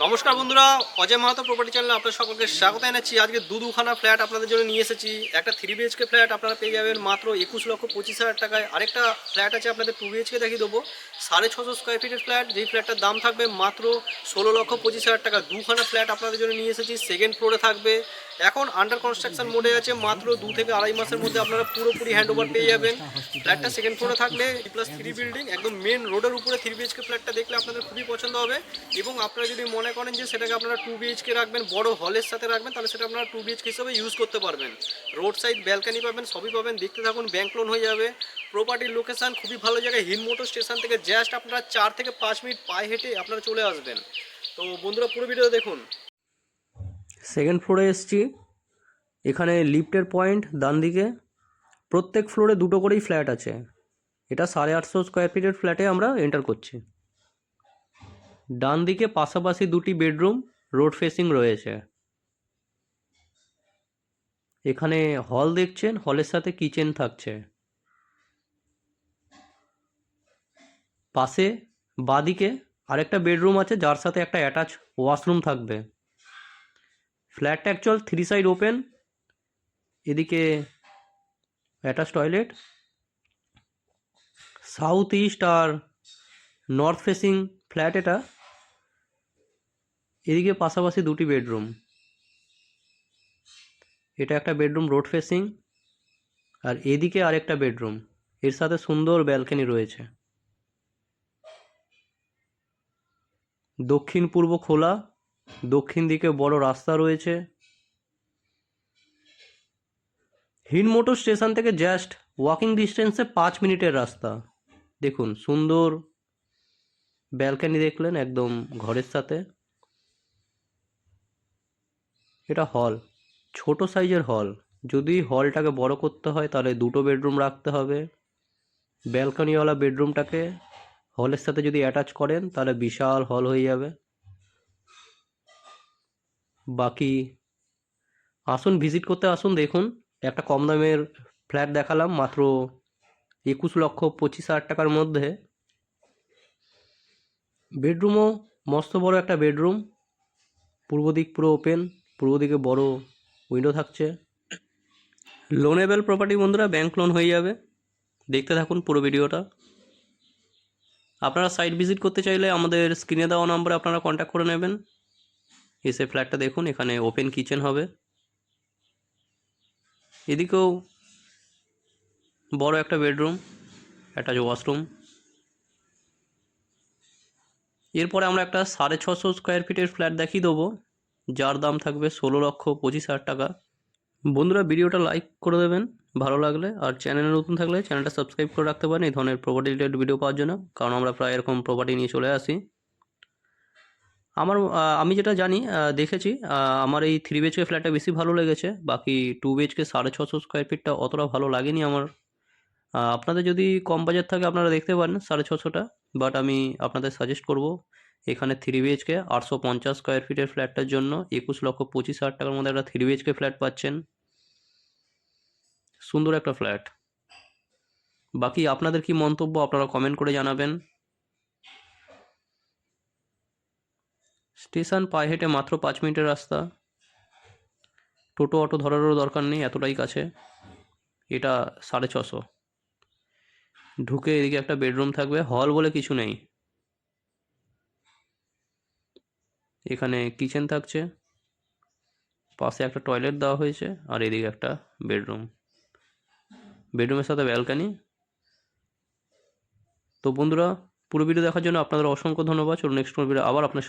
নমস্কার বন্ধুরা, অজয় মাহাতো প্রপার্টি চ্যানেলে আপনাদের সকলকে স্বাগত জানাচ্ছি। আজকে দুখানা ফ্ল্যাট আপনাদের জন্য নিয়ে এসেছি। একটা 3 BHK ফ্ল্যাট আপনারা পেয়ে যাবেন মাত্র 21,25,000 টাকায়। আরেকটা ফ্ল্যাট আছে আপনাদের 2 BHK দেখিয়ে দেবো, 650 স্কোয়ার ফিটের ফ্ল্যাট, যেই ফ্ল্যাটটার দাম থাকবে মাত্র 16,25,000 টাকা। দুখানা ফ্ল্যাট আপনাদের জন্য নিয়ে এসেছি, সেকেন্ড ফ্লোরে থাকবে। এখন আন্ডার কনস্ট্রাকশন মোডে আছে, মাত্র 2 থেকে আড়াই মাসের মধ্যে আপনারা পুরোপুরি হ্যান্ড ওভার পেয়ে যাবেন। ফ্ল্যাটটা সেকেন্ড ফ্লোরে থাকলে +3 বিল্ডিং, একদম মেন রোডের উপরে 3 BHK ফ্ল্যাটটা দেখলে আপনাদের খুবই পছন্দ হবে। এবং আপনারা যদি মনে করেন যে সেটাকে আপনারা 2 BHK রাখবেন, বড় হলের সাথে রাখবেন, তাহলে সেটা আপনারা 2 BHK হিসেবে ইউজ করতে পারবেন। রোড সাইড ব্যালকানি পাবেন, সবই পাবেন। দেখতে থাকুন, ব্যাংক লোন হয়ে যাবে। প্রপার্টির লোকেশন খুবই ভালো জায়গায়, হিল মোটর স্টেশন থেকে জাস্ট আপনারা 4 থেকে 5 মিনিট পায়ে হেঁটে আপনারা চলে আসবেন। তো বন্ধুরা, পুরো ভিডিও দেখুন। সেকেন্ড ফ্লোরে এসছি। এখানে লিফটের পয়েন্ট ডান দিকে, প্রত্যেক ফ্লোরে দুটো করেই ফ্ল্যাট আছে। এটা 850 স্কোয়ার ফিটের ফ্ল্যাটে আমরা এন্টার করছি। ডান দিকে পাশাপাশি দুটি বেডরুম রোড ফেসিং রয়েছে। এখানে হল দেখছেন, হলের সাথে কিচেন থাকছে। পাশে বাঁদিকে আরেকটা বেডরুম আছে, যার সাথে একটা অ্যাটাচ ওয়াশরুম থাকবে। ফ্ল্যাটটা অ্যাকচুয়াল 3 সাইড ওপেন। এদিকে অ্যাটাচ টয়লেট, সাউথ ইস্ট আর নর্থ ফেসিং ফ্ল্যাট এটা। এদিকে পাশাপাশি দুটি বেডরুম, এটা একটা বেডরুম রোড ফেসিং, আর এদিকে আরেকটা বেডরুম, এর সাথে সুন্দর ব্যালকনি রয়েছে। দক্ষিণ পূর্ব খোলা, দক্ষিণ দিকে বড় রাস্তা রয়েছে। হিল মোটর স্টেশন থেকে জাস্ট ওয়াকিং ডিস্টেন্সে 5 মিনিটের রাস্তা। দেখুন সুন্দর ব্যালকনি দেখলেন একদম ঘরের সাথে। এটা হল, ছোট সাইজের হল। যদি হলটাকে বড় করতে হয় তাহলে দুটো বেডরুম রাখতে হবে। ব্যালকনিওয়ালা বেডরুমটাকে হলের সাথে যদি অ্যাটাচ করেন তাহলে বিশাল হল হয়ে যাবে। বাকি আসুন, ভিজিট করতে আসুন, দেখুন। একটা কম দামের ফ্ল্যাট দেখালাম মাত্র 21,25,000 টাকার মধ্যে। বেডরুমও মস্ত বড় একটা বেডরুম, পূর্ব দিক পুরো ওপেন, পূর্ব দিকে বড় উইন্ডো থাকছে। লোনেবল প্রপার্টি বন্ধুরা, ব্যাংক লোন হয়ে যাবে। দেখতে থাকুন পুরো ভিডিওটা। আপনারা সাইট ভিজিট করতে চাইলে আমাদের স্ক্রিনে দেওয়া নম্বরে আপনারা কন্ট্যাক্ট করে নেবেন। এসে ফ্ল্যাটটা দেখুন, এখানে ওপেন কিচেন হবে। এদিকেও বড় একটা বেডরুম, অ্যাটাচ ওয়াশরুম। এরপরে আমরা একটা 650 স্কোয়ার ফিটের ফ্ল্যাট দেখিয়ে দেবো, যার দাম থাকবে 16,25,000 টাকা। বন্ধুরা, ভিডিওটা লাইক করে দেবেন ভালো লাগলে, আর চ্যানেলে নতুন থাকলে চ্যানেলটা সাবস্ক্রাইব করে রাখতে পারেন এই ধরনের প্রপার্টি রিলেটেড ভিডিও পাওয়ার জন্য, কারণ আমরা প্রায় এরকম প্রপার্টি নিয়ে চলে আসি। আমি যেটা জানি, দেখেছি, আমার এই 3 BHK ফ্ল্যাটটা বেশি ভালো লেগেছে। বাকি 2 BHK 650 স্কোয়ার ফিটটা অতটা ভালো লাগেনি আমার। আপনাদের যদি কম বাজেট থাকে আপনারা দেখতে পারেন 650টা, বাট আমি আপনাদের সাজেস্ট করব এখানে 3 BHK 850 স্কোয়ার ফিটের ফ্ল্যাটটার জন্য 21,25,000 টাকার মধ্যে একটা 3 BHK ফ্ল্যাট পাচ্ছেন। সুন্দর একটা ফ্ল্যাট। বাকি আপনাদের কি মন্তব্য আপনারা কমেন্ট করে জানাবেন। স্টেশন পায়ে হেঁটে মাত্র 5 মিনিটের রাস্তা, টোটো অটো ধরারও দরকার নেই, এতটাই কাছে। এটা 650। ঢুকে এদিকে একটা বেডরুম থাকবে, হল বলে কিছু নেই। এখানে কিচেন থাকছে, পাশে একটা টয়লেট দেওয়া হয়েছে, আর এদিকে একটা বেডরুম, বেডরুমের সাথে ব্যালকানি। তো বন্ধুরা, পুরো ভিডিও দেখার জন্য আপনাদের অসংখ্য ধন্যবাদ। চলুন নেক্সট ভিডিও আবার আপনার